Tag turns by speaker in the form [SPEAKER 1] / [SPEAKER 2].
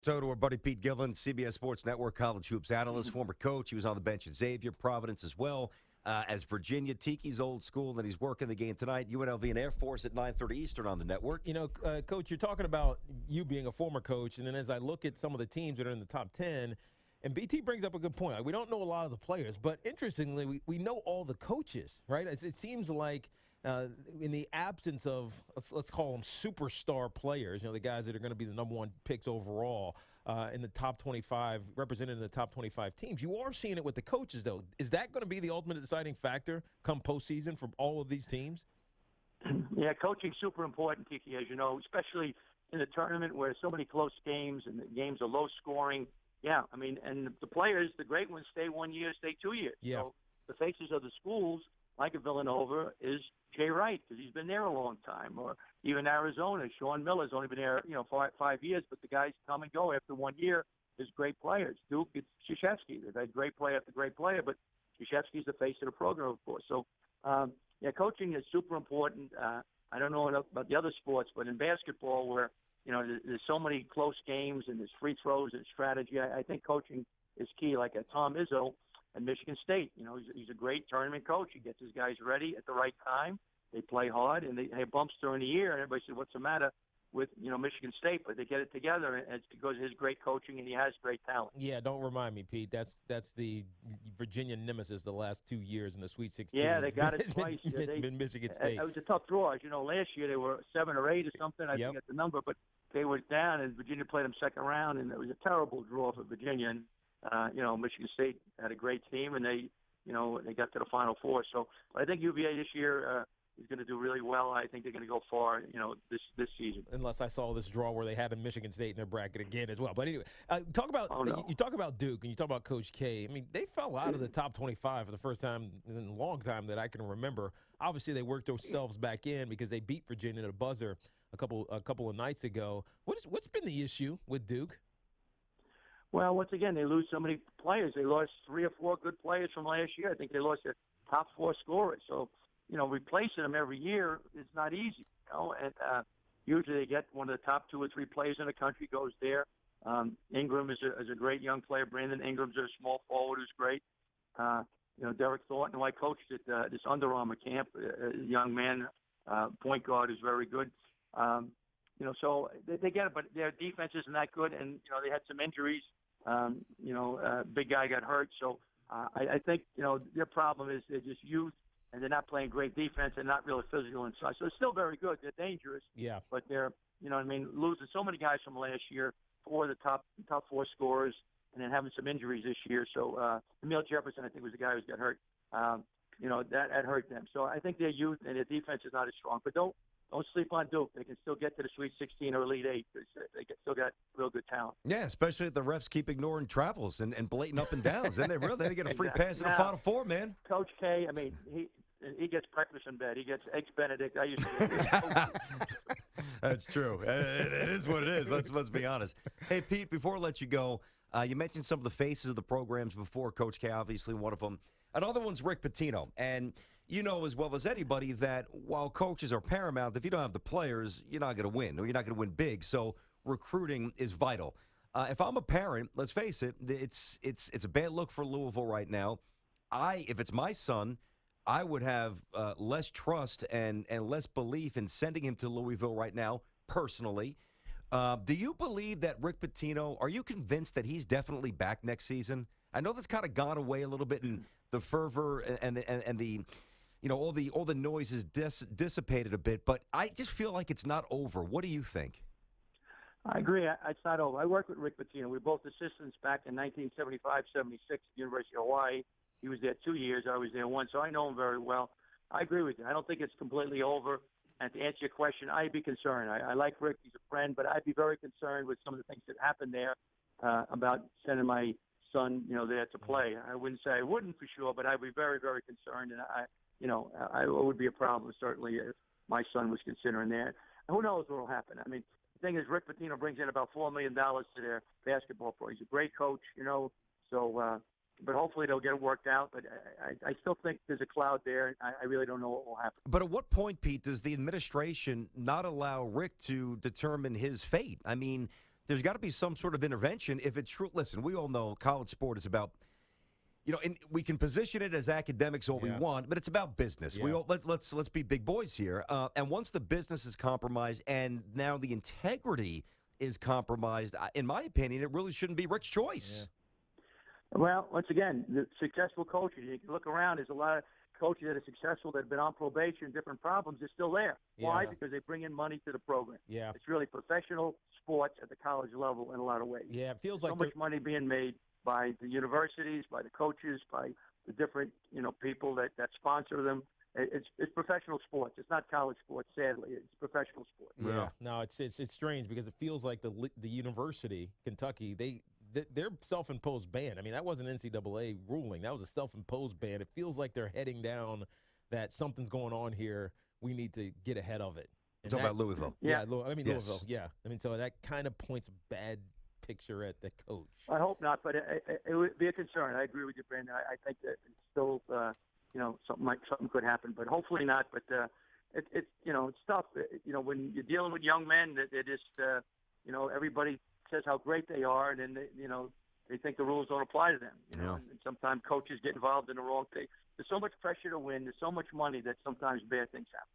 [SPEAKER 1] So to our buddy Pete Gillen, CBS Sports Network college hoops analyst, former coach. He was on the bench at Xavier, Providence as well as Virginia. Tiki's old school, and he's working the game tonight. UNLV and Air Force at 9:30 Eastern on the network.
[SPEAKER 2] Coach, you're talking about you being a former coach, and then as I look at some of the teams that are in the top 10, and BT brings up a good point. Like, we don't know a lot of the players, but interestingly, we know all the coaches, right? It seems like in the absence of, let's call them superstar players, the guys that are going to be the number one picks overall in the top 25, represented in the top 25 teams, you are seeing it with the coaches, though. Is that going to be the ultimate deciding factor come postseason for all of these teams?
[SPEAKER 3] Yeah, coaching's super important, Tiki, as you know, especially in the tournament where so many close games and the games are low scoring. Yeah, I mean, and the players, the great ones, stay 1 year, stay 2 years.
[SPEAKER 2] Yeah.
[SPEAKER 3] So the faces of the schools, like at Villanova, is Jay Wright, because he's been there a long time. Or even Arizona, Sean Miller's only been there, 5 years, but the guys come and go after 1 year. There's great players. Duke, it's Krzyzewski. They've had great player after great player, but Krzyzewski's the face of the program, of course. So, yeah, coaching is super important. I don't know enough about the other sports, but in basketball, where there's so many close games and there's free throws and strategy, I think coaching is key. Like Tom Izzo at Michigan State, he's a great tournament coach. He gets his guys ready at the right time. They play hard, and they have bumps during the year. And everybody said, "What's the matter with Michigan State?" But they get it together, and it's because of his great coaching, and he has great talent.
[SPEAKER 2] Yeah, don't remind me, Pete. That's the Virginia nemesis the last 2 years in the Sweet 16.
[SPEAKER 3] Yeah, they got it twice.
[SPEAKER 2] In Michigan State.
[SPEAKER 3] It was a tough draw. As you know, last year they were 7 or 8 or something. I forget the number, but they were down, and Virginia played them second round, and it was a terrible draw for Virginia. And Michigan State had a great team, and they got to the Final Four. So I think UVA this year is going to do really well. I think they're going to go far, this season.
[SPEAKER 2] Unless I saw this draw where they had a Michigan State in their bracket again as well. But anyway, you talk about Duke and you talk about Coach K. I mean, they fell out of the top 25 for the first time in a long time that I can remember. Obviously, they worked themselves back in because they beat Virginia at a buzzer a couple of nights ago. What's been the issue with Duke?
[SPEAKER 3] Well, once again, they lose so many players. They lost 3 or 4 good players from last year. I think they lost their top 4 scorers. So, replacing them every year is not easy. And usually they get one of the top 2 or 3 players in the country goes there. Ingram is a great young player. Brandon Ingram's a small forward who's great. Derek Thornton, who I coached at this Under Armour camp, a young man, point guard who's very good. So they get it, but their defense isn't that good, and they had some injuries. Big guy got hurt, so I think their problem is they're just youth, and they're not playing great defense. They're not really physical inside, so they're still very good. They're dangerous, but they're losing so many guys from last year, 4 of the top 4 scorers, and then having some injuries this year. So Emil Jefferson, I think, was the guy who got hurt. That hurt them. So I think their youth and their defense is not as strong, but don't sleep on Duke. They can still get to the Sweet 16 or Elite 8 because they still got real good talent.
[SPEAKER 1] Yeah, especially if the refs keep ignoring travels and blatant up and downs. Then they get a free pass in the Final Four, man.
[SPEAKER 3] Coach K, I mean, he gets breakfast in bed. He gets Eggs Benedict. I used to.
[SPEAKER 1] That's true. It is what it is. Let's be honest. Hey, Pete, before I let you go, you mentioned some of the faces of the programs before. Coach K, obviously one of them. Another one's Rick Pitino. And you know as well as anybody that while coaches are paramount, if you don't have the players, you're not going to win, or you're not going to win big. So recruiting is vital. If I'm a parent, let's face it, it's a bad look for Louisville right now. If it's my son, I would have less trust and less belief in sending him to Louisville right now, personally. Do you believe that Rick Pitino, are you convinced that he's definitely back next season? I know that's kind of gone away a little bit in the fervor and the all the noise is dissipated a bit, but I just feel like it's not over. What do you think?
[SPEAKER 3] I agree. It's not over. I worked with Rick Pitino. We were both assistants back in 1975, 76 at the University of Hawaii. He was there 2 years. I was there 1, so I know him very well. I agree with you. I don't think it's completely over. And to answer your question, I'd be concerned. I like Rick. He's a friend, but I'd be very concerned with some of the things that happened there about sending my son, there to play. I wouldn't say I wouldn't for sure, but I'd be very, very concerned. And it would be a problem, certainly, if my son was considering that. Who knows what will happen? I mean, the thing is, Rick Pitino brings in about $4 million to their basketball program. He's a great coach, so but hopefully they'll get it worked out. But I still think there's a cloud there. I really don't know what will happen.
[SPEAKER 1] But at what point, Pete, does the administration not allow Rick to determine his fate? I mean, there's got to be some sort of intervention if it's true. Listen, we all know college sport is about, and we can position it as academics all we want, but it's about business.
[SPEAKER 2] Yeah.
[SPEAKER 1] We all, let's be big boys here. And once the business is compromised and now the integrity is compromised, in my opinion, it really shouldn't be Rick's choice.
[SPEAKER 3] Well, once again, the successful coaches, you can look around, there's a lot of coaches that are successful that have been on probation, different problems, they're still there. Why? Because they bring in money to the program.
[SPEAKER 2] Yeah.
[SPEAKER 3] It's really professional sports at the college level in a lot of ways.
[SPEAKER 2] Yeah, it feels
[SPEAKER 3] so
[SPEAKER 2] like
[SPEAKER 3] much money being made by the universities, by the coaches, by the different people that sponsor them. It's professional sports. It's not college sports. Sadly, it's professional sports.
[SPEAKER 2] Yeah, no, it's strange because it feels like the university, Kentucky, their self-imposed ban. I mean, that wasn't NCAA ruling. That was a self-imposed ban. It feels like they're heading down that something's going on here. We need to get ahead of it.
[SPEAKER 1] And talking about Louisville.
[SPEAKER 2] Yeah, Louisville. Yeah, I mean, so that kind of points a bad picture at the coach. I
[SPEAKER 3] hope not, but it would be a concern. I agree with you, Brandon. I think that it's still, something could happen, but hopefully not. But it's tough. When you're dealing with young men, they're just, everybody says how great they are, and then they think the rules don't apply to them. And sometimes coaches get involved in the wrong thing. There's so much pressure to win. There's so much money that sometimes bad things happen.